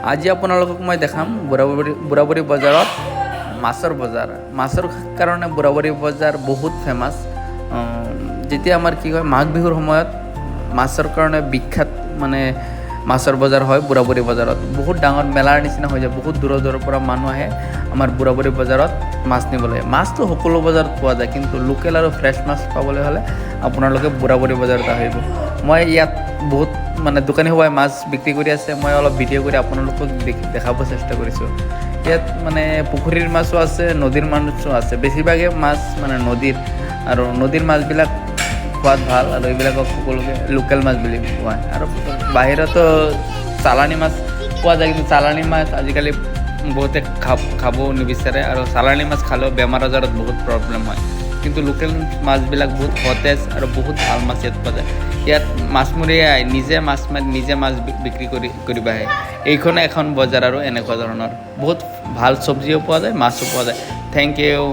আজি আপোনালোকক মই দেখাম বুঢ়াবুঢ়ী বজাৰত মাছৰ বজাৰ। মাছৰ কাৰণে বুঢ়াবুঢ়ী বজাৰ বহুত ফেমাছ। যেতিয়া আমাৰ কি হয় মাঘ বিহুৰ সময়ত মাছৰ কাৰণে বিখ্যাত মানে মাছৰ বজাৰ হয় বুঢ়াবুঢ়ী বজাৰত। বহুত ডাঙৰ মেলাৰ নিচিনা হৈ যায়, বহুত দূৰৰ দূৰৰ পৰা মানুহ আহে আমাৰ বুঢ়াবুঢ়ী বজাৰত মাছ নিবলৈ। মাছটো সকলো বজাৰত পোৱা যায়, কিন্তু লোকেল আৰু ফ্ৰেছ মাছ পাবলৈ হ'লে আপোনালোকে বুঢ়াবুঢ়ী বজাৰত আহিব। মই ইয়াত বহুত মানে দোকানী সবাই মাছ বিক্ৰী কৰি আছে, মই অলপ ভিডিঅ' কৰি আপোনালোকক দেখাব চেষ্টা কৰিছোঁ। ইয়াত মানে পুখুৰীৰ মাছো আছে, নদীৰ মাছো আছে। বেছিভাগে মাছ মানে নদীৰ, আৰু নদীৰ মাছবিলাক খোৱাত ভাল, আৰু এইবিলাকক সকলোকে লোকেল মাছ বুলি কোৱা হয়। আৰু বাহিৰতো চালানী মাছ পোৱা যায়, কিন্তু চালানী মাছ আজিকালি বহুতে খাব নিবিচাৰে, আৰু চালানী মাছ খালেও বেমাৰ আজাৰত বহুত প্ৰব্লেম হয়। কিন্তু লোকেল মাছবিলাক বহুত সতেজ আৰু বহুত ভাল মাছ ইয়াত পোৱা যায়। ইয়াত মাছমৰীয়াই নিজে মাছ বিক্ৰী কৰিব আহে। এইখনে এখন বজাৰ আৰু এনেকুৱা ধৰণৰ বহুত ভাল চব্জিও পোৱা যায়, মাছো পোৱা যায়। Thank U.